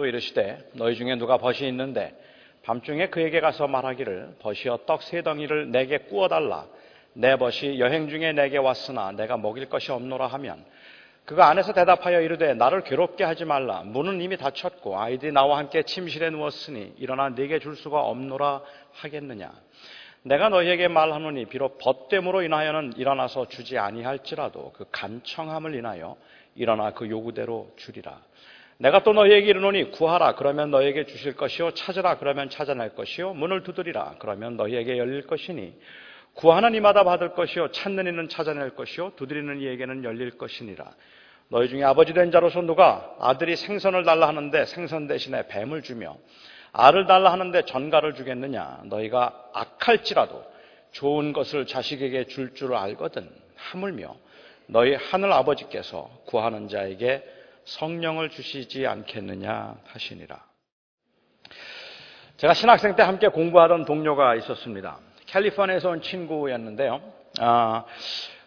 또 이르시되 너희 중에 누가 벗이 있는데 밤중에 그에게 가서 말하기를 벗이여 떡 세 덩이를 내게 구워달라. 내 벗이 여행 중에 내게 왔으나 내가 먹일 것이 없노라 하면 그가 안에서 대답하여 이르되 나를 괴롭게 하지 말라. 문은 이미 닫혔고 아이들이 나와 함께 침실에 누웠으니 일어나 네게 줄 수가 없노라 하겠느냐. 내가 너희에게 말하노니 비록 벗됨으로 인하여는 일어나서 주지 아니할지라도 그 간청함을 인하여 일어나 그 요구대로 주리라. 내가 또 너희에게 이르노니 구하라 그러면 너희에게 주실 것이요 찾으라 그러면 찾아낼 것이요 문을 두드리라 그러면 너희에게 열릴 것이니 구하는 이마다 받을 것이요 찾는 이는 찾아낼 것이요 두드리는 이에게는 열릴 것이니라. 너희 중에 아버지 된 자로서 누가 아들이 생선을 달라 하는데 생선 대신에 뱀을 주며 알을 달라 하는데 전갈을 주겠느냐. 너희가 악할지라도 좋은 것을 자식에게 줄 줄 알거든. 하물며 너희 하늘 아버지께서 구하는 자에게 성령을 주시지 않겠느냐 하시니라. 제가 신학생 때 함께 공부하던 동료가 있었습니다. 캘리포니아에서 온 친구였는데요.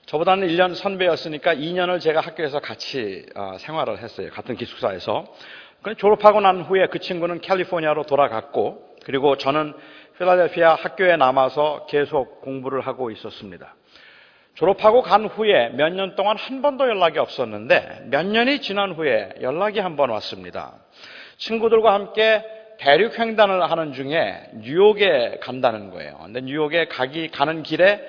저보다는 1년 선배였으니까 2년을 제가 학교에서 같이 생활을 했어요. 같은 기숙사에서. 졸업하고 난 후에 그 친구는 캘리포니아로 돌아갔고, 그리고 저는 필라델피아 학교에 남아서 계속 공부를 하고 있었습니다. 졸업하고 간 후에 몇 년 동안 한 번도 연락이 없었는데 몇 년이 지난 후에 연락이 한 번 왔습니다. 친구들과 함께 대륙횡단을 하는 중에 뉴욕에 간다는 거예요. 근데 뉴욕에 가는 길에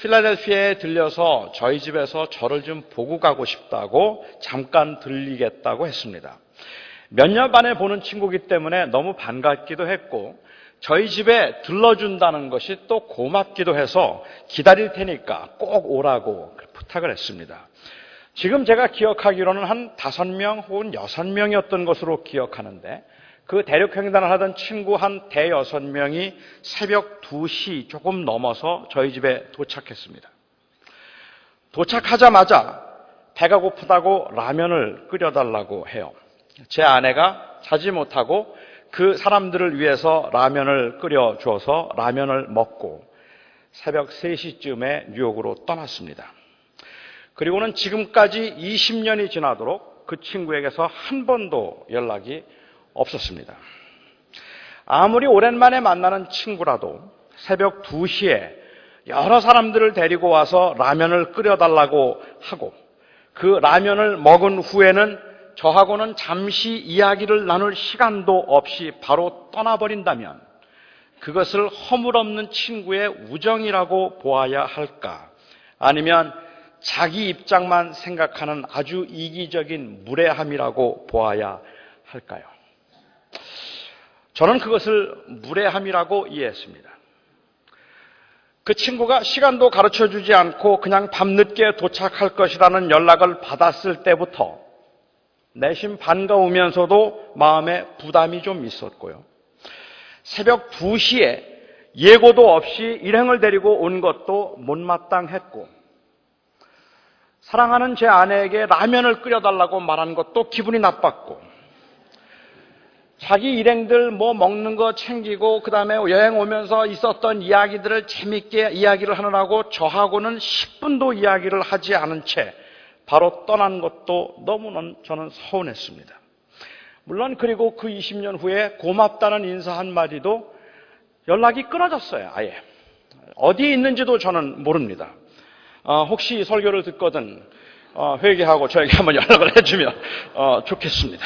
필라델피아에 들려서 저희 집에서 저를 좀 보고 가고 싶다고 잠깐 들리겠다고 했습니다. 몇 년 만에 보는 친구이기 때문에 너무 반갑기도 했고 저희 집에 들러준다는 것이 또 고맙기도 해서 기다릴 테니까 꼭 오라고 부탁을 했습니다. 지금 제가 기억하기로는 한 5명 혹은 6명이었던 것으로 기억하는데 그 대륙횡단을 하던 친구 한 5-6명이 새벽 2시 조금 넘어서 저희 집에 도착했습니다. 도착하자마자 배가 고프다고 라면을 끓여달라고 해요. 제 아내가 자지 못하고 그 사람들을 위해서 라면을 끓여줘서 라면을 먹고 새벽 3시쯤에 뉴욕으로 떠났습니다. 그리고는 지금까지 20년이 지나도록 그 친구에게서 한 번도 연락이 없었습니다. 아무리 오랜만에 만나는 친구라도 새벽 2시에 여러 사람들을 데리고 와서 라면을 끓여달라고 하고 그 라면을 먹은 후에는 저하고는 잠시 이야기를 나눌 시간도 없이 바로 떠나버린다면 그것을 허물없는 친구의 우정이라고 보아야 할까? 아니면 자기 입장만 생각하는 아주 이기적인 무례함이라고 보아야 할까요? 저는 그것을 무례함이라고 이해했습니다. 그 친구가 시간도 가르쳐주지 않고 그냥 밤늦게 도착할 것이라는 연락을 받았을 때부터 내심 반가우면서도 마음에 부담이 좀 있었고요. 새벽 2시에 예고도 없이 일행을 데리고 온 것도 못마땅했고 사랑하는 제 아내에게 라면을 끓여달라고 말한 것도 기분이 나빴고 자기 일행들 먹는 거 챙기고 그 다음에 여행 오면서 있었던 이야기들을 재밌게 이야기를 하느라고 저하고는 10분도 이야기를 하지 않은 채 바로 떠난 것도 너무 저는 서운했습니다. 물론 그리고 그 20년 후에 고맙다는 인사 한마디도 연락이 끊어졌어요. 아예. 어디에 있는지도 저는 모릅니다. 혹시 설교를 듣거든 회개하고 저에게 한번 연락을 해주면 좋겠습니다.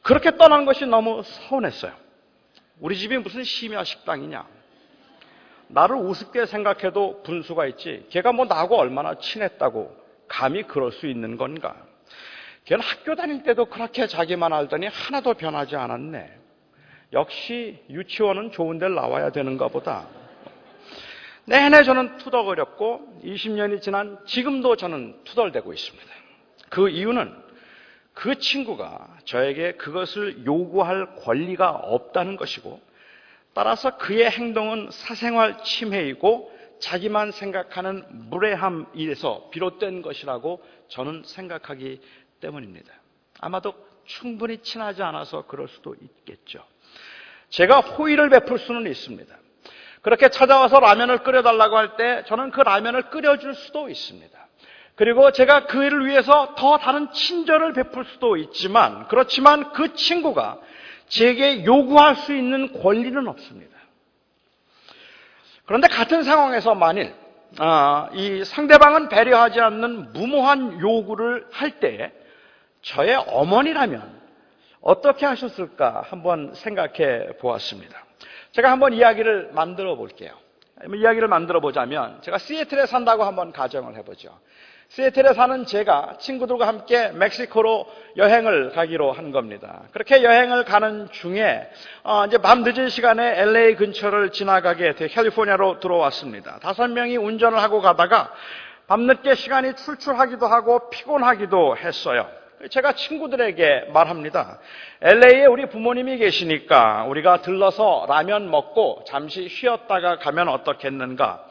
그렇게 떠난 것이 너무 서운했어요. 우리 집이 무슨 심야 식당이냐. 나를 우습게 생각해도 분수가 있지 걔가 나하고 얼마나 친했다고 감히 그럴 수 있는 건가. 걔는 학교 다닐 때도 그렇게 자기만 알더니 하나도 변하지 않았네. 역시 유치원은 좋은 데를 나와야 되는가 보다. 내내 저는 투덜거렸고 20년이 지난 지금도 저는 투덜대고 있습니다. 그 이유는 그 친구가 저에게 그것을 요구할 권리가 없다는 것이고 따라서 그의 행동은 사생활 침해이고 자기만 생각하는 무례함에서 비롯된 것이라고 저는 생각하기 때문입니다. 아마도 충분히 친하지 않아서 그럴 수도 있겠죠. 제가 호의를 베풀 수는 있습니다. 그렇게 찾아와서 라면을 끓여달라고 할 때 저는 그 라면을 끓여줄 수도 있습니다. 그리고 제가 그 일을 위해서 더 다른 친절을 베풀 수도 있지만, 그렇지만 그 친구가 제게 요구할 수 있는 권리는 없습니다. 그런데 같은 상황에서 만일 이 상대방은 배려하지 않는 무모한 요구를 할 때에 저의 어머니라면 어떻게 하셨을까 한번 생각해 보았습니다. 제가 한번 이야기를 만들어 볼게요. 이야기를 만들어 보자면, 제가 시애틀에 산다고 한번 가정을 해보죠. 시애틀에 사는 제가 친구들과 함께 멕시코로 여행을 가기로 한 겁니다. 그렇게 여행을 가는 중에 이제 밤 늦은 시간에 LA 근처를 지나가게 돼 캘리포니아로 들어왔습니다. 5명이 운전을 하고 가다가 밤늦게 시간이 출출하기도 하고 피곤하기도 했어요. 제가 친구들에게 말합니다. LA에 우리 부모님이 계시니까 우리가 들러서 라면 먹고 잠시 쉬었다가 가면 어떻겠는가?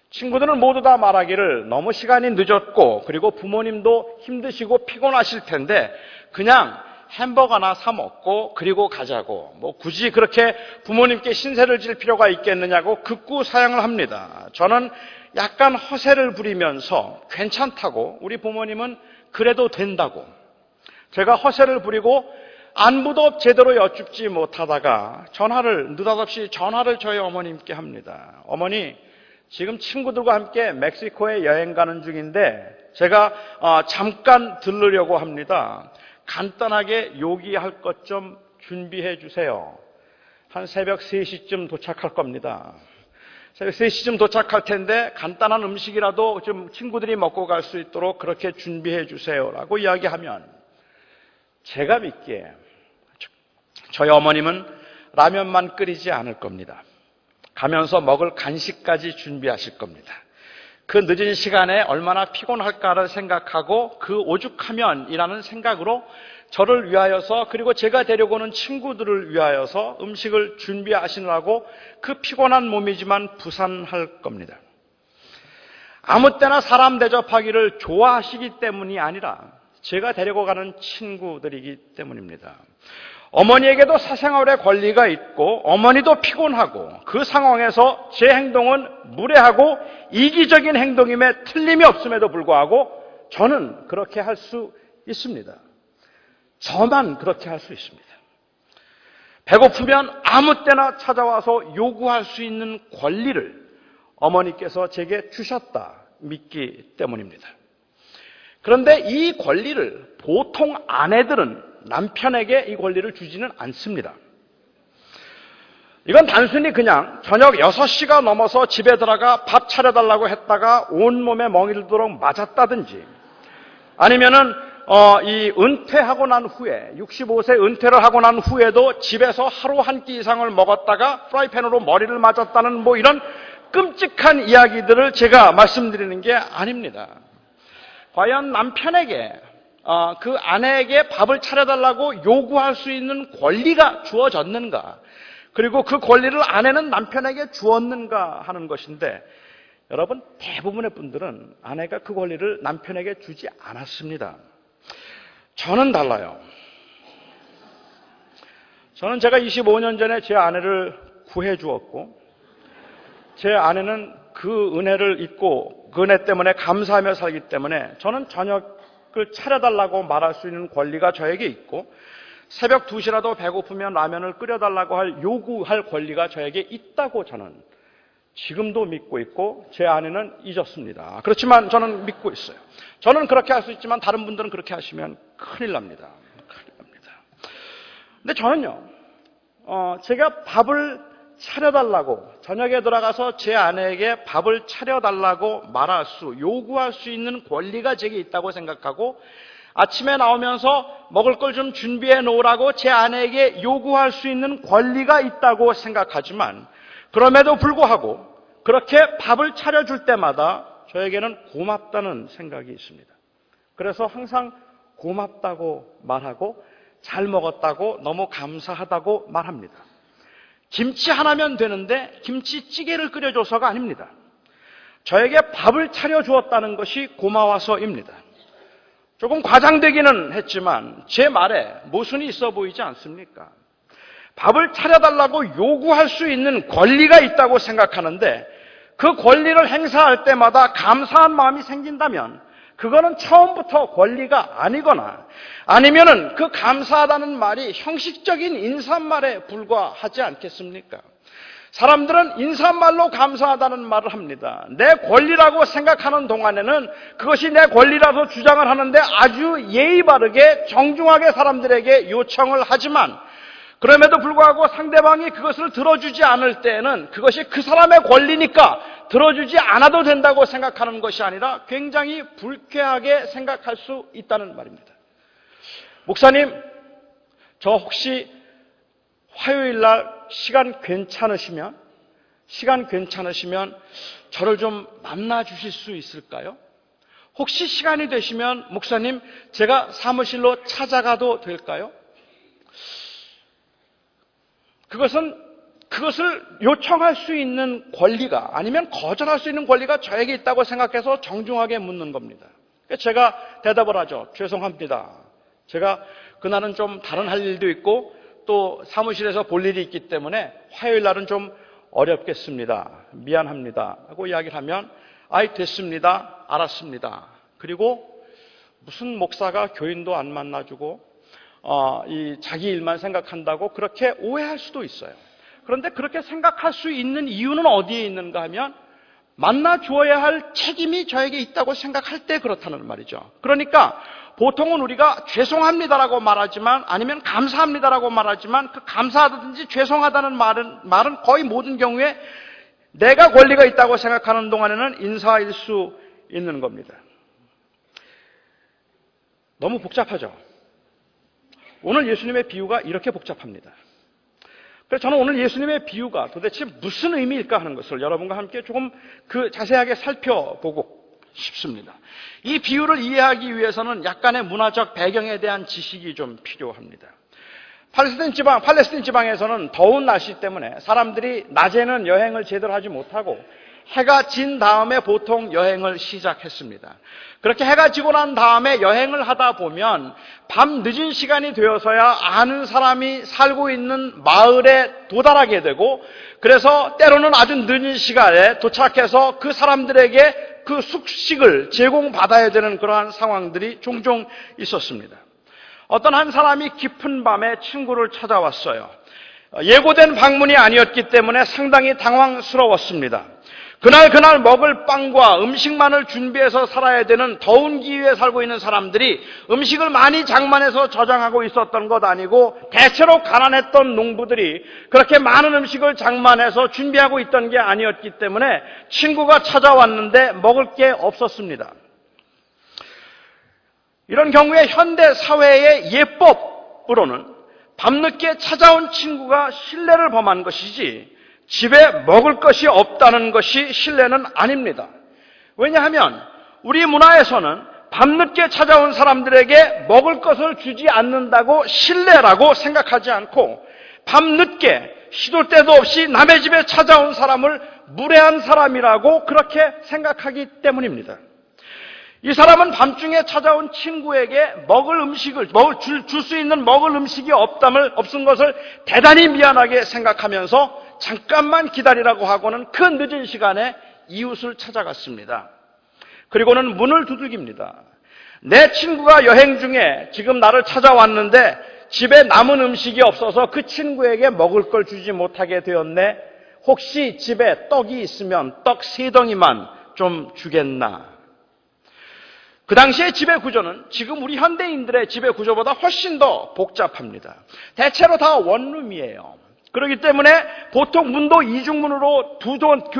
친구들은 모두 다 말하기를 너무 시간이 늦었고 그리고 부모님도 힘드시고 피곤하실 텐데 그냥 햄버거나 사 먹고 그리고 가자고, 뭐 굳이 그렇게 부모님께 신세를 질 필요가 있겠느냐고 극구 사양을 합니다. 저는 약간 허세를 부리면서 괜찮다고, 우리 부모님은 그래도 된다고, 제가 허세를 부리고 안부도 제대로 여쭙지 못하다가 느닷없이 전화를 저희 어머님께 합니다. 어머니, 지금 친구들과 함께 멕시코에 여행 가는 중인데 제가 잠깐 들르려고 합니다. 간단하게 요기할 것 좀 준비해 주세요. 한 새벽 3시쯤 도착할 겁니다. 새벽 3시쯤 도착할 텐데 간단한 음식이라도 좀 친구들이 먹고 갈 수 있도록 그렇게 준비해 주세요라고 이야기하면, 제가 믿기에 저희 어머님은 라면만 끓이지 않을 겁니다. 가면서 먹을 간식까지 준비하실 겁니다. 그 늦은 시간에 얼마나 피곤할까를 생각하고 그 오죽하면이라는 생각으로 저를 위하여서, 그리고 제가 데려고 오는 친구들을 위하여서 음식을 준비하시느라고 그 피곤한 몸이지만 부산할 겁니다. 아무 때나 사람 대접하기를 좋아하시기 때문이 아니라 제가 데리고 가는 친구들이기 때문입니다. 어머니에게도 사생활의 권리가 있고 어머니도 피곤하고 그 상황에서 제 행동은 무례하고 이기적인 행동임에 틀림이 없음에도 불구하고 저는 그렇게 할 수 있습니다. 저만 그렇게 할 수 있습니다. 배고프면 아무 때나 찾아와서 요구할 수 있는 권리를 어머니께서 제게 주셨다 믿기 때문입니다. 그런데 이 권리를 보통 아내들은 남편에게 이 권리를 주지는 않습니다. 이건 단순히 그냥 저녁 6시가 넘어서 집에 들어가 밥 차려달라고 했다가 온몸에 멍이 들도록 맞았다든지, 아니면은 이 은퇴하고 난 후에 65세 은퇴를 하고 난 후에도 집에서 하루 한 끼 이상을 먹었다가 프라이팬으로 머리를 맞았다는 뭐 이런 끔찍한 이야기들을 제가 말씀드리는 게 아닙니다. 과연 남편에게 그 아내에게 밥을 차려달라고 요구할 수 있는 권리가 주어졌는가? 그리고 그 권리를 아내는 남편에게 주었는가 하는 것인데, 여러분, 대부분의 분들은 아내가 그 권리를 남편에게 주지 않았습니다. 저는 달라요. 저는 제가 25년 전에 제 아내를 구해 주었고, 제 아내는 그 은혜를 잊고 그 은혜 때문에 감사하며 살기 때문에 저는 저녁을 차려달라고 말할 수 있는 권리가 저에게 있고, 새벽 2시라도 배고프면 라면을 끓여달라고 요구할 권리가 저에게 있다고 저는 지금도 믿고 있고, 제 아내는 잊었습니다. 그렇지만 저는 믿고 있어요. 저는 그렇게 할 수 있지만 다른 분들은 그렇게 하시면 큰일 납니다. 큰일 납니다. 근데 저는요, 제가 밥을 차려달라고, 저녁에 들어가서 제 아내에게 밥을 차려달라고 요구할 수 있는 권리가 제게 있다고 생각하고, 아침에 나오면서 먹을 걸 좀 준비해 놓으라고 제 아내에게 요구할 수 있는 권리가 있다고 생각하지만, 그럼에도 불구하고 그렇게 밥을 차려줄 때마다 저에게는 고맙다는 생각이 있습니다. 그래서 항상 고맙다고 말하고 잘 먹었다고, 너무 감사하다고 말합니다. 김치 하나면 되는데 김치찌개를 끓여줘서가 아닙니다. 저에게 밥을 차려주었다는 것이 고마워서입니다. 조금 과장되기는 했지만 제 말에 모순이 있어 보이지 않습니까? 밥을 차려달라고 요구할 수 있는 권리가 있다고 생각하는데, 그 권리를 행사할 때마다 감사한 마음이 생긴다면 그거는 처음부터 권리가 아니거나 아니면은 그 감사하다는 말이 형식적인 인사말에 불과하지 않겠습니까? 사람들은 인사말로 감사하다는 말을 합니다. 내 권리라고 생각하는 동안에는 그것이 내 권리라서 주장을 하는데 아주 예의 바르게 정중하게 사람들에게 요청을 하지만 그럼에도 불구하고 상대방이 그것을 들어주지 않을 때에는 그것이 그 사람의 권리니까 들어주지 않아도 된다고 생각하는 것이 아니라 굉장히 불쾌하게 생각할 수 있다는 말입니다. 목사님, 저 혹시 화요일 날 시간 괜찮으시면 저를 좀 만나 주실 수 있을까요? 혹시 시간이 되시면 목사님, 제가 사무실로 찾아가도 될까요? 그것을 요청할 수 있는 권리가 아니면 거절할 수 있는 권리가 저에게 있다고 생각해서 정중하게 묻는 겁니다. 제가 대답을 하죠. 죄송합니다. 제가 그날은 좀 다른 할 일도 있고 또 사무실에서 볼 일이 있기 때문에 화요일 날은 좀 어렵겠습니다. 미안합니다. 하고 이야기를 하면 아이 됐습니다. 알았습니다. 그리고 무슨 목사가 교인도 안 만나주고 자기 일만 생각한다고 그렇게 오해할 수도 있어요. 그런데 그렇게 생각할 수 있는 이유는 어디에 있는가 하면 만나주어야 할 책임이 저에게 있다고 생각할 때 그렇다는 말이죠. 그러니까 보통은 우리가 죄송합니다라고 말하지만 아니면 감사합니다라고 말하지만 그 감사하다든지 죄송하다는 말은 거의 모든 경우에 내가 권리가 있다고 생각하는 동안에는 인사일 수 있는 겁니다. 너무 복잡하죠? 오늘 예수님의 비유가 이렇게 복잡합니다. 그래서 저는 오늘 예수님의 비유가 도대체 무슨 의미일까 하는 것을 여러분과 함께 조금 자세하게 살펴보고 싶습니다. 이 비유를 이해하기 위해서는 약간의 문화적 배경에 대한 지식이 좀 필요합니다. 팔레스틴 지방에서는 더운 날씨 때문에 사람들이 낮에는 여행을 제대로 하지 못하고 해가 진 다음에 보통 여행을 시작했습니다. 그렇게 해가 지고 난 다음에 여행을 하다 보면 밤 늦은 시간이 되어서야 아는 사람이 살고 있는 마을에 도달하게 되고 그래서 때로는 아주 늦은 시간에 도착해서 그 사람들에게 그 숙식을 제공받아야 되는 그러한 상황들이 종종 있었습니다. 어떤 한 사람이 깊은 밤에 친구를 찾아왔어요. 예고된 방문이 아니었기 때문에 상당히 당황스러웠습니다. 그날 먹을 빵과 음식만을 준비해서 살아야 되는 더운 기후에 살고 있는 사람들이 음식을 많이 장만해서 저장하고 있었던 것 아니고 대체로 가난했던 농부들이 그렇게 많은 음식을 장만해서 준비하고 있던 게 아니었기 때문에 친구가 찾아왔는데 먹을 게 없었습니다. 이런 경우에 현대 사회의 예법으로는 밤늦게 찾아온 친구가 실례를 범한 것이지 집에 먹을 것이 없다는 것이 실례는 아닙니다. 왜냐하면 우리 문화에서는 밤늦게 찾아온 사람들에게 먹을 것을 주지 않는다고 실례라고 생각하지 않고 밤늦게 시도 때도 없이 남의 집에 찾아온 사람을 무례한 사람이라고 그렇게 생각하기 때문입니다. 이 사람은 밤중에 찾아온 친구에게 줄 수 있는 먹을 음식이 없은 것을 대단히 미안하게 생각하면서 잠깐만 기다리라고 하고는 그 늦은 시간에 이웃을 찾아갔습니다. 그리고는 문을 두들깁니다. 내 친구가 여행 중에 지금 나를 찾아왔는데 집에 남은 음식이 없어서 그 친구에게 먹을 걸 주지 못하게 되었네. 혹시 집에 떡이 있으면 떡 3덩이만 좀 주겠나? 그 당시의 지배 구조는 지금 우리 현대인들의 지배 구조보다 훨씬 더 복잡합니다. 대체로 다 원룸이에요. 그렇기 때문에 보통 문도 이중문으로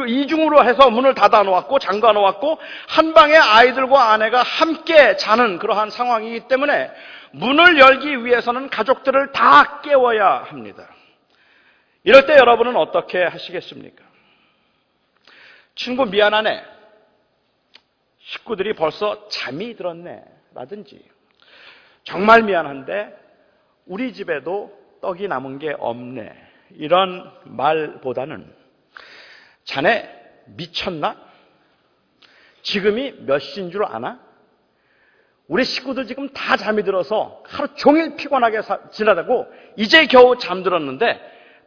이중으로 해서 문을 닫아 놓았고 잠가 놓았고 한 방에 아이들과 아내가 함께 자는 그러한 상황이기 때문에 문을 열기 위해서는 가족들을 다 깨워야 합니다. 이럴 때 여러분은 어떻게 하시겠습니까? 친구 미안하네. 식구들이 벌써 잠이 들었네. 라든지 정말 미안한데 우리 집에도 떡이 남은 게 없네. 이런 말보다는 자네 미쳤나? 지금이 몇 시인 줄 아나? 우리 식구들 지금 다 잠이 들어서 하루 종일 피곤하게 지나다고 이제 겨우 잠들었는데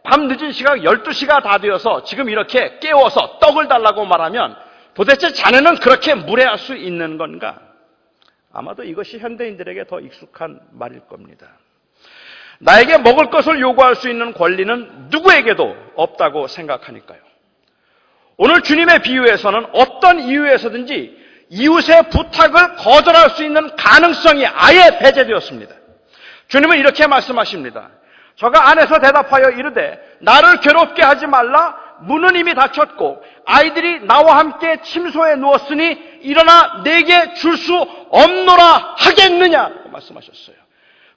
밤 늦은 시각 12시가 다 되어서 지금 이렇게 깨워서 떡을 달라고 말하면 도대체 자네는 그렇게 무례할 수 있는 건가? 아마도 이것이 현대인들에게 더 익숙한 말일 겁니다. 나에게 먹을 것을 요구할 수 있는 권리는 누구에게도 없다고 생각하니까요. 오늘 주님의 비유에서는 어떤 이유에서든지 이웃의 부탁을 거절할 수 있는 가능성이 아예 배제되었습니다. 주님은 이렇게 말씀하십니다. 저가 안에서 대답하여 이르되 나를 괴롭게 하지 말라. 문은 이미 닫혔고 아이들이 나와 함께 침소에 누웠으니 일어나 내게 줄 수 없노라 하겠느냐 말씀하셨어요.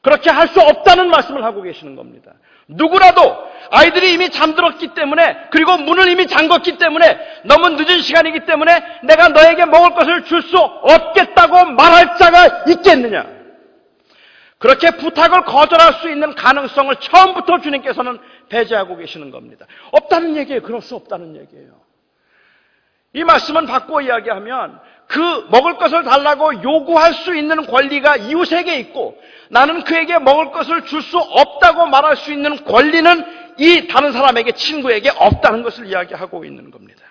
그렇게 할 수 없다는 말씀을 하고 계시는 겁니다. 누구라도 아이들이 이미 잠들었기 때문에, 그리고 문을 이미 잠궜기 때문에, 너무 늦은 시간이기 때문에 내가 너에게 먹을 것을 줄 수 없겠다고 말할 자가 있겠느냐. 그렇게 부탁을 거절할 수 있는 가능성을 처음부터 주님께서는 배제하고 계시는 겁니다. 없다는 얘기예요. 그럴 수 없다는 얘기예요. 이 말씀은 바꿔 이야기하면 그 먹을 것을 달라고 요구할 수 있는 권리가 이웃에게 있고, 나는 그에게 먹을 것을 줄 수 없다고 말할 수 있는 권리는 이 다른 사람에게, 친구에게 없다는 것을 이야기하고 있는 겁니다.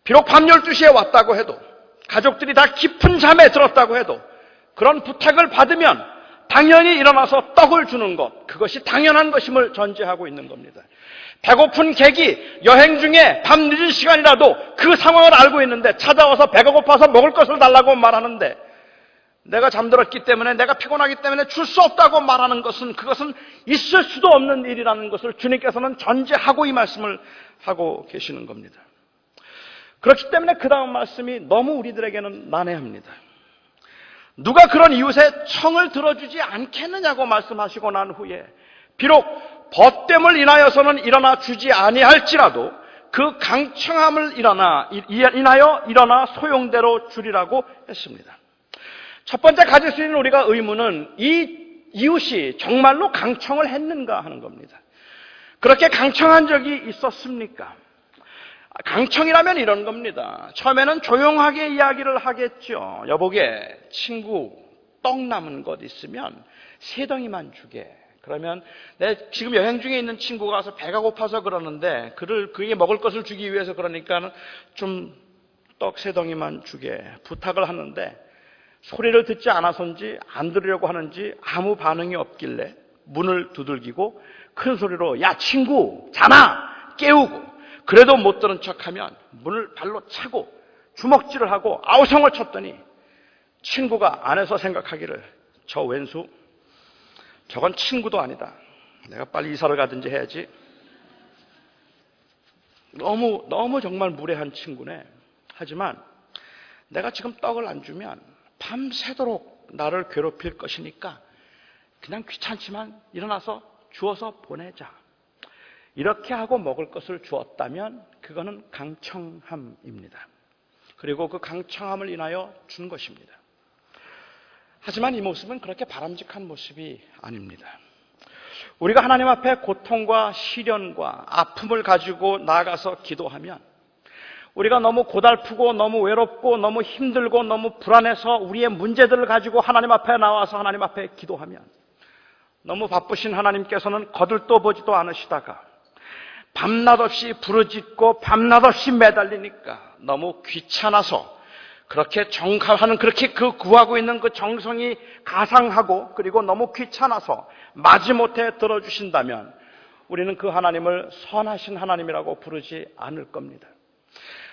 비록 밤 12시에 왔다고 해도, 가족들이 다 깊은 잠에 들었다고 해도 그런 부탁을 받으면 당연히 일어나서 떡을 주는 것, 그것이 당연한 것임을 전제하고 있는 겁니다. 배고픈 객이 여행 중에 밤 늦은 시간이라도 그 상황을 알고 있는데 찾아와서 배가 고파서 먹을 것을 달라고 말하는데, 내가 잠들었기 때문에, 내가 피곤하기 때문에 줄 수 없다고 말하는 것은, 그것은 있을 수도 없는 일이라는 것을 주님께서는 전제하고 이 말씀을 하고 계시는 겁니다. 그렇기 때문에 그 다음 말씀이 너무 우리들에게는 난해합니다. 누가 그런 이웃의 청을 들어주지 않겠느냐고 말씀하시고 난 후에, 비록 벗됨을 인하여서는 일어나 주지 아니할지라도 그 강청함을 인하여 일어나 소용대로 주리라고 했습니다. 첫 번째 가질 수 있는 우리가 의문은 이 이웃이 정말로 강청을 했는가 하는 겁니다. 그렇게 강청한 적이 있었습니까? 강청이라면 이런 겁니다. 처음에는 조용하게 이야기를 하겠죠. 여보게, 친구, 떡 남은 것 있으면 세 덩이만 주게. 그러면 내 지금 여행 중에 있는 친구가 와서 배가 고파서 그러는데 그에게 먹을 것을 주기 위해서 그러니까 좀 떡 세 덩이만 주게 부탁을 하는데, 소리를 듣지 않아서인지 안 들으려고 하는지 아무 반응이 없길래 문을 두들기고 큰 소리로 야 친구 자나 깨우고, 그래도 못 들은 척하면 문을 발로 차고 주먹질을 하고 아우성을 쳤더니 친구가 안에서 생각하기를 저 왼수 저건 친구도 아니다. 내가 빨리 이사를 가든지 해야지. 너무 정말 무례한 친구네. 하지만 내가 지금 떡을 안 주면 밤새도록 나를 괴롭힐 것이니까 그냥 귀찮지만 일어나서 주어서 보내자. 이렇게 하고 먹을 것을 주었다면 그거는 강청함입니다. 그리고 그 강청함을 인하여 준 것입니다. 하지만 이 모습은 그렇게 바람직한 모습이 아닙니다. 우리가 하나님 앞에 고통과 시련과 아픔을 가지고 나아가서 기도하면, 우리가 너무 고달프고 너무 외롭고 너무 힘들고 너무 불안해서 우리의 문제들을 가지고 하나님 앞에 나와서 하나님 앞에 기도하면, 너무 바쁘신 하나님께서는 거들떠 보지도 않으시다가 밤낮 없이 부르짖고 밤낮 없이 매달리니까 너무 귀찮아서 그렇게 정하는, 그렇게 구하고 있는 그 정성이 가상하고 그리고 너무 귀찮아서 마지못해 들어주신다면 우리는 그 하나님을 선하신 하나님이라고 부르지 않을 겁니다.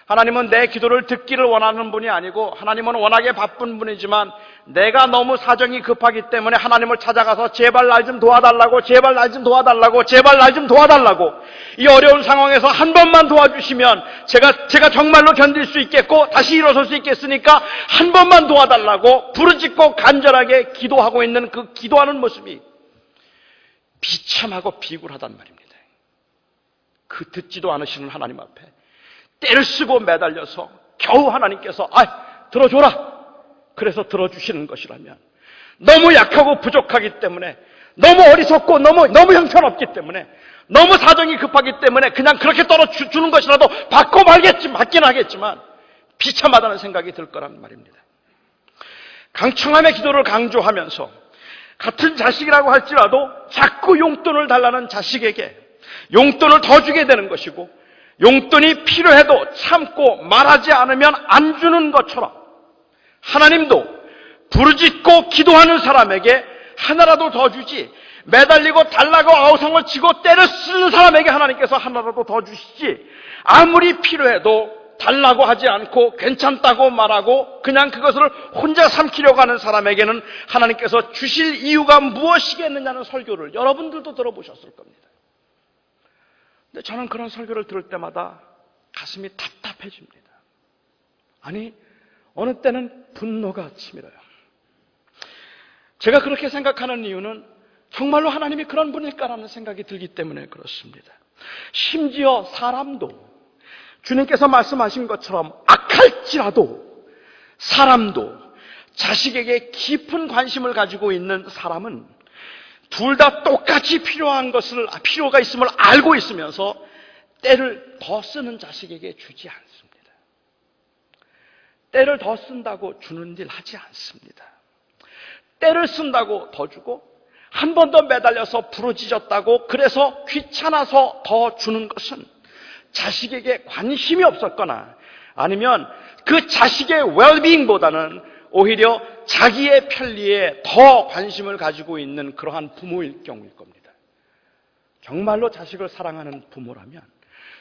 하나님은 내 기도를 듣기를 원하는 분이 아니고, 하나님은 워낙에 바쁜 분이지만 내가 너무 사정이 급하기 때문에 하나님을 찾아가서 제발 날 좀 도와달라고, 제발 날 좀 도와달라고, 제발 날 좀 도와달라고, 이 어려운 상황에서 한 번만 도와주시면 제가 정말로 견딜 수 있겠고 다시 일어설 수 있겠으니까 한 번만 도와달라고 부르짖고 간절하게 기도하고 있는 그 기도하는 모습이 비참하고 비굴하단 말입니다. 그 듣지도 않으시는 하나님 앞에 때를 쓰고 매달려서 겨우 하나님께서 들어줘라, 그래서 들어주시는 것이라면, 너무 약하고 부족하기 때문에, 너무 어리석고 너무 형편없기 때문에, 너무 사정이 급하기 때문에 그냥 그렇게 떨어주는 것이라도 받긴 하겠지만 비참하다는 생각이 들 거란 말입니다. 강청함의 기도를 강조하면서 같은 자식이라고 할지라도 자꾸 용돈을 달라는 자식에게 용돈을 더 주게 되는 것이고, 용돈이 필요해도 참고 말하지 않으면 안 주는 것처럼 하나님도 부르짖고 기도하는 사람에게 하나라도 더 주지, 매달리고 달라고 아우성을 치고 때려 쓰는 사람에게 하나님께서 하나라도 더 주시지, 아무리 필요해도 달라고 하지 않고 괜찮다고 말하고 그냥 그것을 혼자 삼키려고 하는 사람에게는 하나님께서 주실 이유가 무엇이겠느냐는 설교를 여러분들도 들어보셨을 겁니다. 근데 저는 그런 설교를 들을 때마다 가슴이 답답해집니다. 아니, 어느 때는 분노가 치밀어요. 제가 그렇게 생각하는 이유는 정말로 하나님이 그런 분일까라는 생각이 들기 때문에 그렇습니다. 심지어 사람도 주님께서 말씀하신 것처럼 악할지라도 사람도 자식에게 깊은 관심을 가지고 있는 사람은 둘 다 똑같이 필요가 있음을 알고 있으면서 때를 더 쓰는 자식에게 주지 않습니다. 때를 더 쓴다고 주는 일 하지 않습니다. 때를 쓴다고 더 주고 한 번 더 매달려서 부르짖었다고 그래서 귀찮아서 더 주는 것은 자식에게 관심이 없었거나 아니면 그 자식의 웰빙보다는 오히려 자기의 편리에 더 관심을 가지고 있는 그러한 부모일 경우일 겁니다. 정말로 자식을 사랑하는 부모라면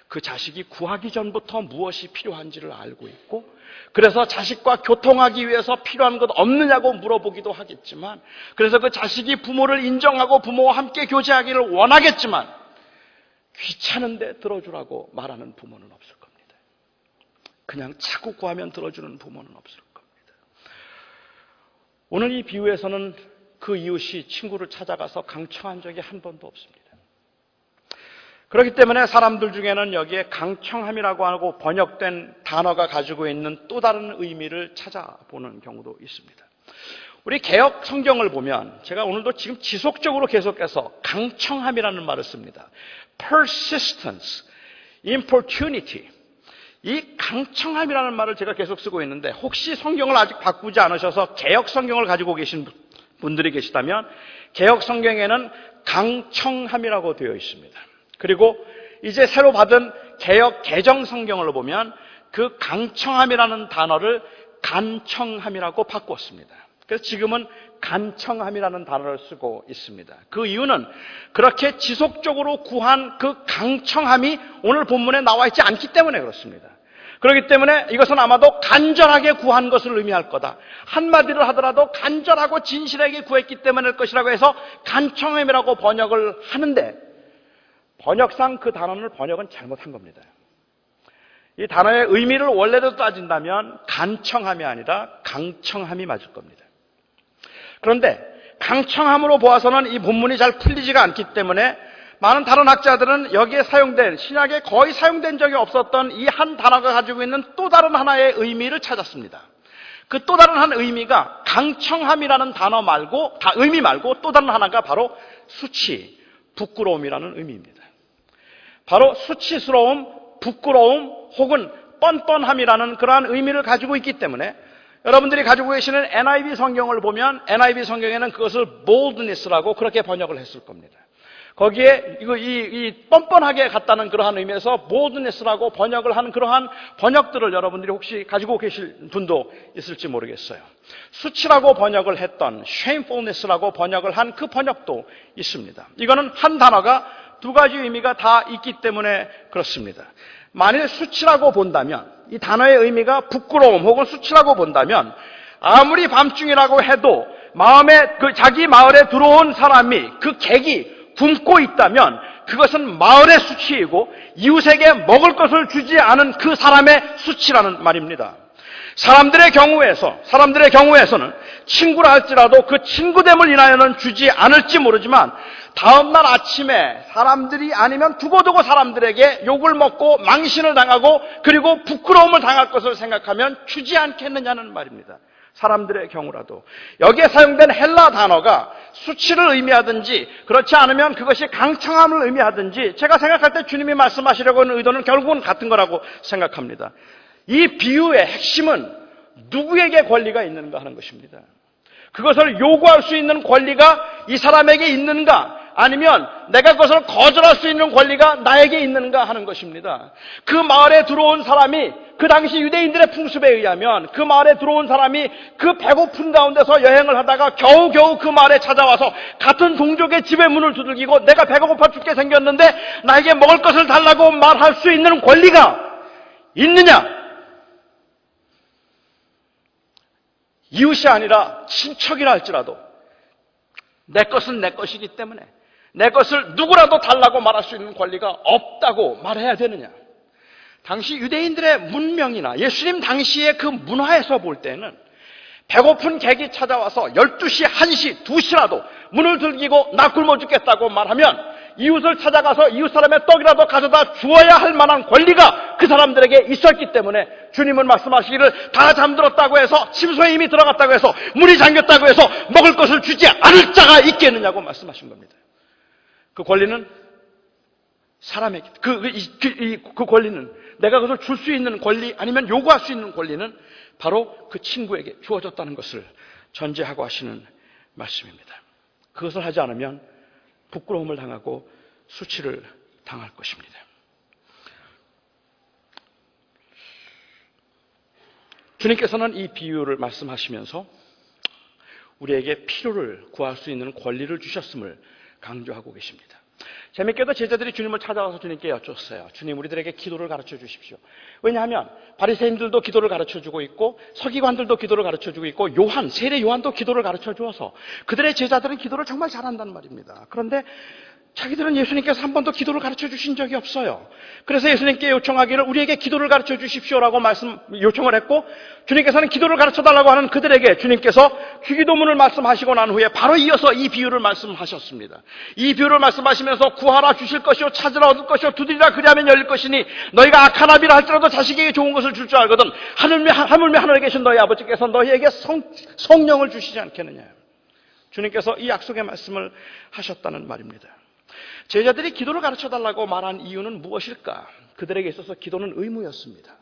그 자식이 구하기 전부터 무엇이 필요한지를 알고 있고 그래서 자식과 교통하기 위해서 필요한 것 없느냐고 물어보기도 하겠지만 그래서 그 자식이 부모를 인정하고 부모와 함께 교제하기를 원하겠지만 귀찮은데 들어주라고 말하는 부모는 없을 겁니다. 그냥 자꾸 구하면 들어주는 부모는 없을 겁니다. 오늘 이 비유에서는 그 이웃이 친구를 찾아가서 강청한 적이 한 번도 없습니다. 그렇기 때문에 사람들 중에는 여기에 강청함이라고 하고 번역된 단어가 가지고 있는 또 다른 의미를 찾아보는 경우도 있습니다. 우리 개역 성경을 보면 제가 오늘도 지금 지속적으로 계속해서 강청함이라는 말을 씁니다. persistence, importunity. 이 강청함이라는 말을 제가 계속 쓰고 있는데 혹시 성경을 아직 바꾸지 않으셔서 개역 성경을 가지고 계신 분들이 계시다면 개역 성경에는 강청함이라고 되어 있습니다. 그리고 이제 새로 받은 개역 개정 성경을 보면 그 강청함이라는 단어를 간청함이라고 바꿨습니다. 그래서 지금은 간청함이라는 단어를 쓰고 있습니다. 그 이유는 그렇게 지속적으로 구한 그 강청함이 오늘 본문에 나와 있지 않기 때문에 그렇습니다. 그렇기 때문에 이것은 아마도 간절하게 구한 것을 의미할 거다. 한마디를 하더라도 간절하고 진실하게 구했기 때문일 것이라고 해서 간청함이라고 번역을 하는데 번역상 그 단어는 번역은 잘못한 겁니다. 이 단어의 의미를 원래대로 따진다면 간청함이 아니라 강청함이 맞을 겁니다. 그런데 강청함으로 보아서는 이 본문이 잘 풀리지가 않기 때문에 많은 다른 학자들은 여기에 사용된 신약에 거의 사용된 적이 없었던 이 한 단어가 가지고 있는 또 다른 하나의 의미를 찾았습니다. 그 또 다른 한 의미가 강청함이라는 단어 말고 의미 말고 또 다른 하나가 바로 수치, 부끄러움이라는 의미입니다. 바로 수치스러움, 부끄러움 혹은 뻔뻔함이라는 그러한 의미를 가지고 있기 때문에 여러분들이 가지고 계시는 NIV 성경을 보면 NIV 성경에는 그것을 boldness라고 그렇게 번역을 했을 겁니다. 거기에 이 뻔뻔하게 같다는 그러한 의미에서 boldness라고 번역을 하는 그러한 번역들을 여러분들이 혹시 가지고 계실 분도 있을지 모르겠어요. 수치라고 번역을 했던 shamefulness라고 번역을 한 그 번역도 있습니다. 이거는 한 단어가 두 가지 의미가 다 있기 때문에 그렇습니다. 만일 수치라고 본다면 이 단어의 의미가 부끄러움 혹은 수치라고 본다면 아무리 밤중이라고 해도 자기 마을에 들어온 사람이 그 객이 굶고 있다면 그것은 마을의 수치이고 이웃에게 먹을 것을 주지 않은 그 사람의 수치라는 말입니다. 사람들의 경우에서는 친구라 할지라도 그 친구됨을 인하여는 주지 않을지 모르지만 다음날 아침에 사람들이 아니면 두고두고 사람들에게 욕을 먹고 망신을 당하고 그리고 부끄러움을 당할 것을 생각하면 주지 않겠느냐는 말입니다. 사람들의 경우라도. 여기에 사용된 헬라 단어가 수치를 의미하든지 그렇지 않으면 그것이 강청함을 의미하든지 제가 생각할 때 주님이 말씀하시려고 하는 의도는 결국은 같은 거라고 생각합니다. 이 비유의 핵심은 누구에게 권리가 있는가 하는 것입니다. 그것을 요구할 수 있는 권리가 이 사람에게 있는가 아니면 내가 그것을 거절할 수 있는 권리가 나에게 있는가 하는 것입니다. 그 마을에 들어온 사람이 그 당시 유대인들의 풍습에 의하면 그 마을에 들어온 사람이 그 배고픈 가운데서 여행을 하다가 겨우겨우 그 마을에 찾아와서 같은 종족의 집의 문을 두들기고 내가 배가 고파 죽게 생겼는데 나에게 먹을 것을 달라고 말할 수 있는 권리가 있느냐? 이웃이 아니라 친척이라 할지라도 내 것은 내 것이기 때문에 내 것을 누구라도 달라고 말할 수 있는 권리가 없다고 말해야 되느냐? 당시 유대인들의 문명이나 예수님 당시의 그 문화에서 볼 때는 배고픈 객이 찾아와서 12시, 1시, 2시라도 문을 들기고 나 굶어 죽겠다고 말하면 이웃을 찾아가서 이웃 사람의 떡이라도 가져다 주어야 할 만한 권리가 그 사람들에게 있었기 때문에 주님은 말씀하시기를 다 잠들었다고 해서 침소에 이미 들어갔다고 해서 문이 잠겼다고 해서 먹을 것을 주지 않을 자가 있겠느냐고 말씀하신 겁니다. 그 권리는 사람에게 그 권리는 내가 그것을 줄 수 있는 권리 아니면 요구할 수 있는 권리는 바로 그 친구에게 주어졌다는 것을 전제하고 하시는 말씀입니다. 그것을 하지 않으면 부끄러움을 당하고 수치를 당할 것입니다. 주님께서는 이 비유를 말씀하시면서 우리에게 필요를 구할 수 있는 권리를 주셨음을 강조하고 계십니다. 재밌게도 제자들이 주님을 찾아와서 주님께 여쭙어요. 주님, 우리들에게 기도를 가르쳐 주십시오. 왜냐하면 바리새인들도 기도를 가르쳐 주고 있고 서기관들도 기도를 가르쳐 주고 있고 세례 요한도 기도를 가르쳐 주어서 그들의 제자들은 기도를 정말 잘한단 말입니다. 그런데 자기들은 예수님께서 한 번도 기도를 가르쳐 주신 적이 없어요. 그래서 예수님께 요청하기를 우리에게 기도를 가르쳐 주십시오라고 요청을 했고 주님께서는 기도를 가르쳐 달라고 하는 그들에게 주님께서 주기도문을 말씀하시고 난 후에 바로 이어서 이 비유를 말씀하셨습니다. 이 비유를 말씀하시면서 구하라 주실 것이요 찾으라 얻을 것이요 두드리라 그리하면 열릴 것이니 너희가 악한 아비라 할지라도 자식에게 좋은 것을 줄 줄 알거든 하물며 하늘에 계신 너희 아버지께서 너희에게 성령을 주시지 않겠느냐. 주님께서 이 약속의 말씀을 하셨다는 말입니다. 제자들이 기도를 가르쳐달라고 말한 이유는 무엇일까? 그들에게 있어서 기도는 의무였습니다.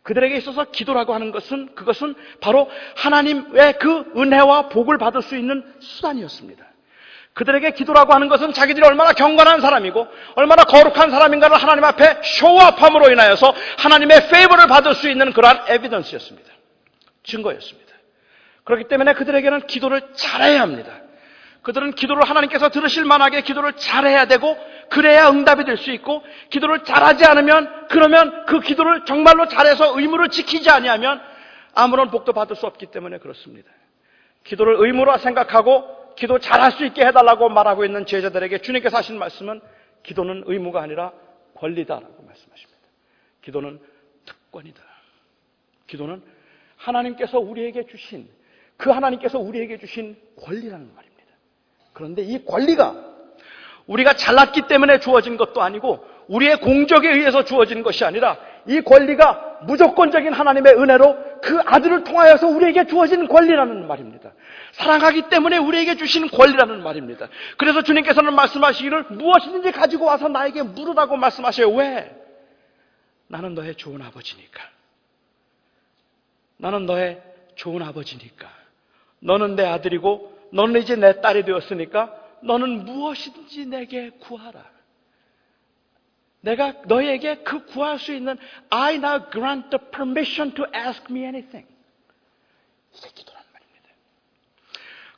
그들에게 있어서 기도라고 하는 그것은 바로 하나님의 그 은혜와 복을 받을 수 있는 수단이었습니다. 그들에게 기도라고 하는 것은 자기들이 얼마나 경건한 사람이고 얼마나 거룩한 사람인가를 하나님 앞에 쇼업함으로 인하여서 하나님의 페이버를 받을 수 있는 그러한 에비던스였습니다. 증거였습니다. 그렇기 때문에 그들에게는 기도를 잘해야 합니다. 그들은 기도를 하나님께서 들으실 만하게 기도를 잘해야 되고 그래야 응답이 될 수 있고 기도를 잘하지 않으면 그러면 그 기도를 정말로 잘해서 의무를 지키지 아니하면 아무런 복도 받을 수 없기 때문에 그렇습니다. 기도를 의무로 생각하고 기도 잘할 수 있게 해달라고 말하고 있는 제자들에게 주님께서 하신 말씀은 기도는 의무가 아니라 권리다라고 말씀하십니다. 기도는 특권이다. 기도는 하나님께서 우리에게 주신 권리라는 말입니다. 그런데 이 권리가 우리가 잘났기 때문에 주어진 것도 아니고 우리의 공적에 의해서 주어진 것이 아니라 이 권리가 무조건적인 하나님의 은혜로 그 아들을 통하여서 우리에게 주어진 권리라는 말입니다. 사랑하기 때문에 우리에게 주신 권리라는 말입니다. 그래서 주님께서는 말씀하시기를 무엇이든지 가지고 와서 나에게 물으라고 말씀하셔요. 왜? 나는 너의 좋은 아버지니까. 나는 너의 좋은 아버지니까. 너는 내 아들이고 너는 이제 내 딸이 되었으니까 너는 무엇이든지 내게 구하라. 내가 너에게 그 구할 수 있는 I now grant the permission to ask me anything. 이게 기도란 말입니다.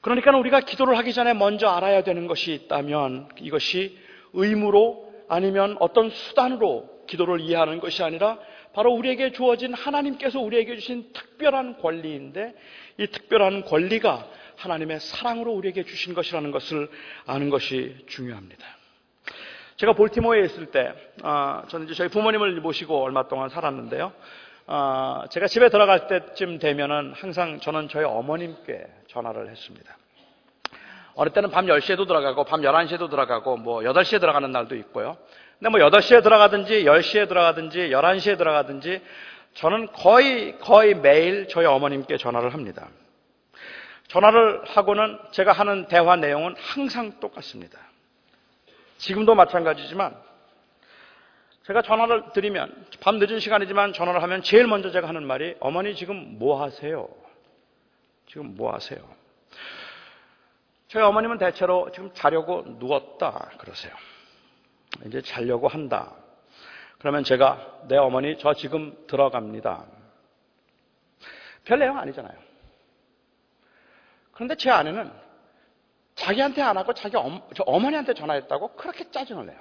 그러니까 우리가 기도를 하기 전에 먼저 알아야 되는 것이 있다면 이것이 의무로 아니면 어떤 수단으로 기도를 이해하는 것이 아니라 바로 우리에게 주어진 하나님께서 우리에게 주신 특별한 권리인데 이 특별한 권리가 하나님의 사랑으로 우리에게 주신 것이라는 것을 아는 것이 중요합니다. 제가 볼티모어에 있을 때 저는 이제 저희 부모님을 모시고 얼마 동안 살았는데요. 제가 집에 들어갈 때쯤 되면은 항상 저는 저희 어머님께 전화를 했습니다. 어느 때는 밤 10시에도 들어가고 밤 11시에도 들어가고 뭐 8시에 들어가는 날도 있고요. 근데 뭐 8시에 들어가든지 10시에 들어가든지 11시에 들어가든지 저는 거의 매일 저희 어머님께 전화를 합니다. 전화를 하고는 제가 하는 대화 내용은 항상 똑같습니다. 지금도 마찬가지지만 제가 전화를 드리면 밤 늦은 시간이지만 전화를 하면 제일 먼저 제가 하는 말이 어머니 지금 뭐 하세요? 지금 뭐 하세요? 저희 어머님은 대체로 지금 자려고 누웠다 그러세요. 이제 자려고 한다. 그러면 제가 네 어머니 저 지금 들어갑니다. 별 내용 아니잖아요. 그런데 제 아내는 자기한테 안 하고 저 어머니한테 전화했다고 그렇게 짜증을 내요.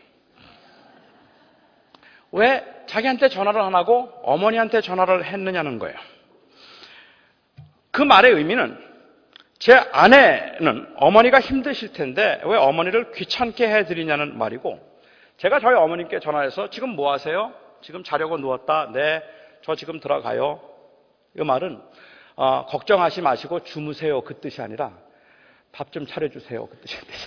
왜 자기한테 전화를 안 하고 어머니한테 전화를 했느냐는 거예요. 그 말의 의미는 제 아내는 어머니가 힘드실 텐데 왜 어머니를 귀찮게 해드리냐는 말이고, 제가 저희 어머님께 전화해서 지금 뭐 하세요? 지금 자려고 누웠다. 네, 저 지금 들어가요. 이 말은 걱정하지 마시고 주무세요 그 뜻이 아니라 밥 좀 차려주세요 그 뜻입니다.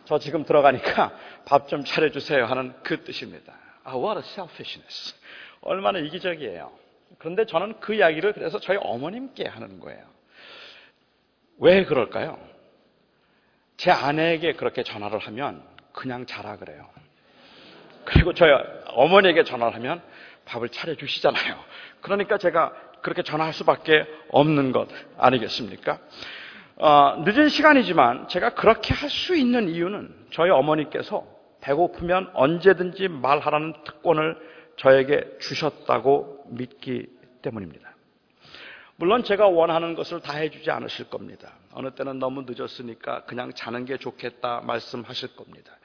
저 지금 들어가니까 밥 좀 차려주세요 하는 그 뜻입니다. What a selfishness. 얼마나 이기적이에요. 그런데 저는 그 이야기를 그래서 저희 어머님께 하는 거예요. 왜 그럴까요? 제 아내에게 그렇게 전화를 하면 그냥 자라 그래요. 그리고 저희 어머니에게 전화를 하면 밥을 차려주시잖아요. 그러니까 제가 그렇게 전화할 수밖에 없는 것 아니겠습니까? 늦은 시간이지만 제가 그렇게 할 수 있는 이유는 저희 어머니께서 배고프면 언제든지 말하라는 특권을 저에게 주셨다고 믿기 때문입니다. 물론 제가 원하는 것을 다 해주지 않으실 겁니다. 어느 때는 너무 늦었으니까 그냥 자는 게 좋겠다 말씀하실 겁니다.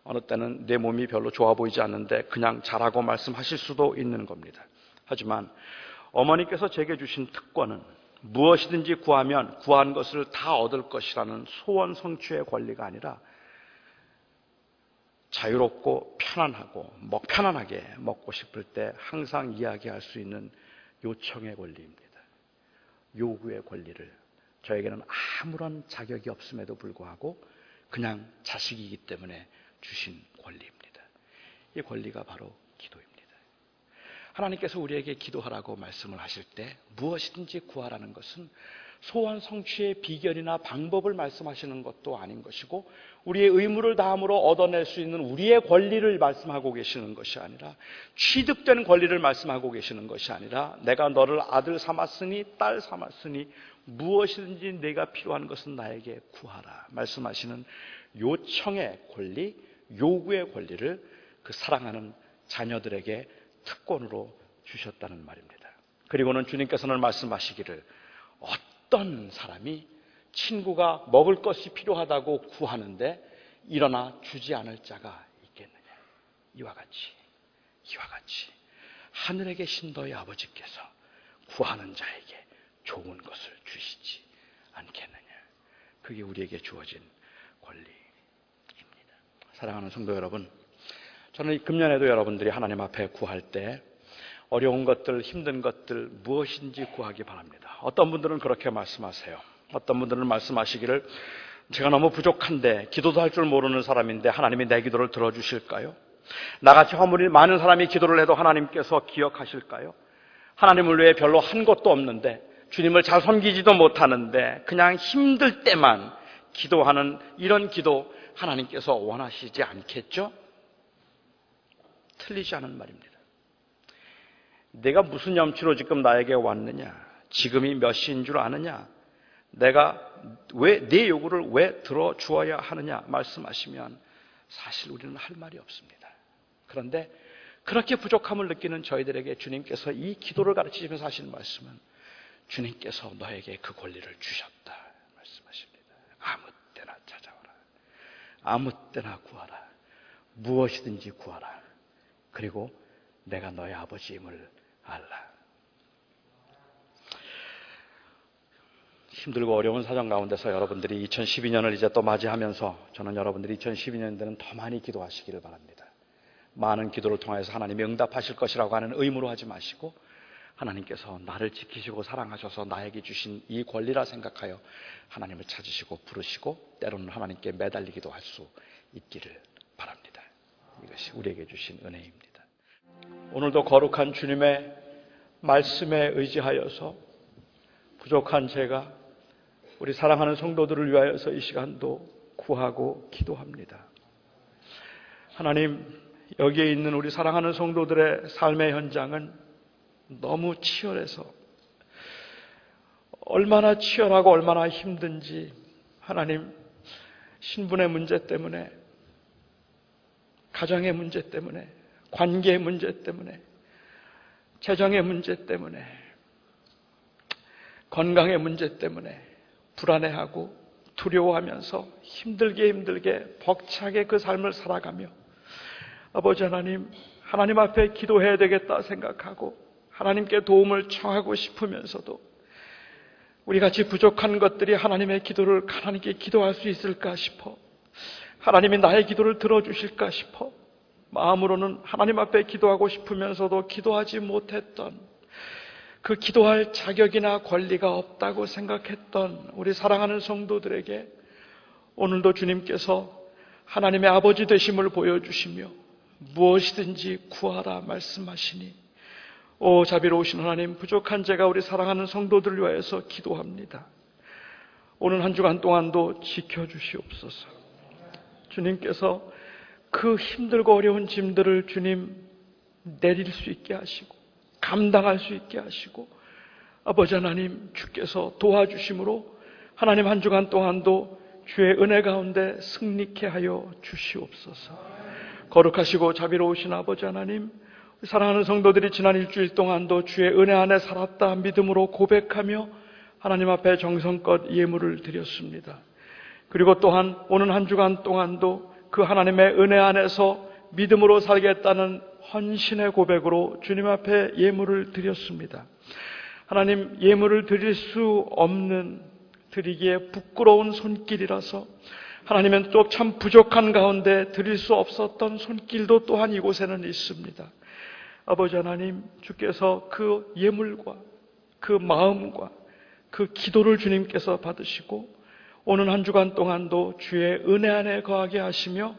어느 때는 내 몸이 별로 좋아 보이지 않는데 그냥 자라고 말씀하실 수도 있는 겁니다. 하지만 어머니께서 제게 주신 특권은 무엇이든지 구하면 구한 것을 다 얻을 것이라는 소원 성취의 권리가 아니라 자유롭고 편안하게 먹고 싶을 때 항상 이야기할 수 있는 요청의 권리입니다. 요구의 권리를 저에게는 아무런 자격이 없음에도 불구하고 그냥 자식이기 때문에 주신 권리입니다. 이 권리가 바로 기도입니다. 하나님께서 우리에게 기도하라고 말씀을 하실 때 무엇이든지 구하라는 것은 소원 성취의 비결이나 방법을 말씀하시는 것도 아닌 것이고 우리의 의무를 다함으로 얻어낼 수 있는 우리의 권리를 말씀하고 계시는 것이 아니라 취득된 권리를 말씀하고 계시는 것이 아니라 내가 너를 아들 삼았으니 딸 삼았으니 무엇이든지 내가 필요한 것은 나에게 구하라 말씀하시는 요청의 권리, 요구의 권리를 그 사랑하는 자녀들에게 특권으로 주셨다는 말입니다. 그리고는 주님께서는 말씀하시기를 어떤 사람이 친구가 먹을 것이 필요하다고 구하는데 일어나 주지 않을 자가 있겠느냐. 이와 같이 하늘에 계신 너희 아버지께서 구하는 자에게 좋은 것을 주시지 않겠느냐. 그게 우리에게 주어진 권리입니다. 사랑하는 성도 여러분, 저는 금년에도 여러분들이 하나님 앞에 구할 때 어려운 것들, 힘든 것들 무엇인지 구하기 바랍니다. 어떤 분들은 그렇게 말씀하세요. 어떤 분들은 말씀하시기를 제가 너무 부족한데 기도도 할 줄 모르는 사람인데 하나님이 내 기도를 들어주실까요? 나같이 허물이 많은 사람이 기도를 해도 하나님께서 기억하실까요? 하나님을 위해 별로 한 것도 없는데 주님을 잘 섬기지도 못하는데 그냥 힘들 때만 기도하는 이런 기도 하나님께서 원하시지 않겠죠? 틀리지 않은 말입니다. 내가 무슨 염치로 지금 나에게 왔느냐? 지금이 몇 시인 줄 아느냐? 내가 내 요구를 왜 들어주어야 하느냐? 말씀하시면 사실 우리는 할 말이 없습니다. 그런데 그렇게 부족함을 느끼는 저희들에게 주님께서 이 기도를 가르치시면서 하시는 말씀은 주님께서 너에게 그 권리를 주셨다 말씀하십니다. 아무 때나 찾아와라. 아무 때나 구하라. 무엇이든지 구하라. 그리고 내가 너의 아버지임을 알라. 힘들고 어려운 사정 가운데서 여러분들이 2012년을 이제 또 맞이하면서 저는 여러분들이 2012년에는 더 많이 기도하시기를 바랍니다. 많은 기도를 통해서 하나님이 응답하실 것이라고 하는 의무로 하지 마시고 하나님께서 나를 지키시고 사랑하셔서 나에게 주신 이 권리라 생각하여 하나님을 찾으시고 부르시고 때로는 하나님께 매달리기도 할 수 있기를 바랍니다. 이것이 우리에게 주신 은혜입니다. 오늘도 거룩한 주님의 말씀에 의지하여서 부족한 제가 우리 사랑하는 성도들을 위하여서 이 시간도 구하고 기도합니다. 하나님, 여기에 있는 우리 사랑하는 성도들의 삶의 현장은 너무 치열해서 얼마나 치열하고 얼마나 힘든지 하나님, 신분의 문제 때문에, 가정의 문제 때문에, 관계의 문제 때문에, 재정의 문제 때문에, 건강의 문제 때문에 불안해하고 두려워하면서 힘들게 벅차게 그 삶을 살아가며 아버지 하나님, 하나님 앞에 기도해야 되겠다 생각하고 하나님께 도움을 청하고 싶으면서도 우리 같이 부족한 것들이 하나님의 기도를 하나님께 기도할 수 있을까 싶어, 하나님이 나의 기도를 들어주실까 싶어 마음으로는 하나님 앞에 기도하고 싶으면서도 기도하지 못했던, 그 기도할 자격이나 권리가 없다고 생각했던 우리 사랑하는 성도들에게 오늘도 주님께서 하나님의 아버지 되심을 보여주시며 무엇이든지 구하라 말씀하시니, 오 자비로우신 하나님, 부족한 제가 우리 사랑하는 성도들을 위하여서 기도합니다. 오늘 한 주간 동안도 지켜주시옵소서. 주님께서 그 힘들고 어려운 짐들을 주님 내릴 수 있게 하시고 감당할 수 있게 하시고, 아버지 하나님 주께서 도와주심으로 하나님 한 주간 동안도 주의 은혜 가운데 승리케 하여 주시옵소서. 거룩하시고 자비로우신 아버지 하나님, 사랑하는 성도들이 지난 일주일 동안도 주의 은혜 안에 살았다 믿음으로 고백하며 하나님 앞에 정성껏 예물을 드렸습니다. 그리고 또한 오늘 한 주간 동안도 그 하나님의 은혜 안에서 믿음으로 살겠다는 헌신의 고백으로 주님 앞에 예물을 드렸습니다. 하나님, 예물을 드릴 수 없는, 드리기에 부끄러운 손길이라서 하나님은 또 참 부족한 가운데 드릴 수 없었던 손길도 또한 이곳에는 있습니다. 아버지 하나님, 주께서 그 예물과 그 마음과 그 기도를 주님께서 받으시고 오늘 한 주간 동안도 주의 은혜 안에 거하게 하시며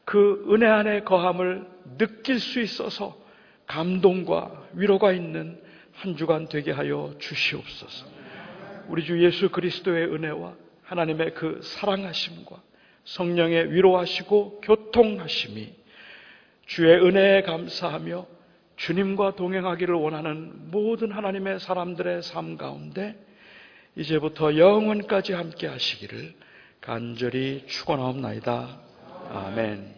그 은혜 안에 거함을 느낄 수 있어서 감동과 위로가 있는 한 주간 되게 하여 주시옵소서. 우리 주 예수 그리스도의 은혜와 하나님의 그 사랑하심과 성령의 위로하시고 교통하심이 주의 은혜에 감사하며 주님과 동행하기를 원하는 모든 하나님의 사람들의 삶 가운데 이제부터 영원까지 함께 하시기를 간절히 축원하옵나이다. 아멘.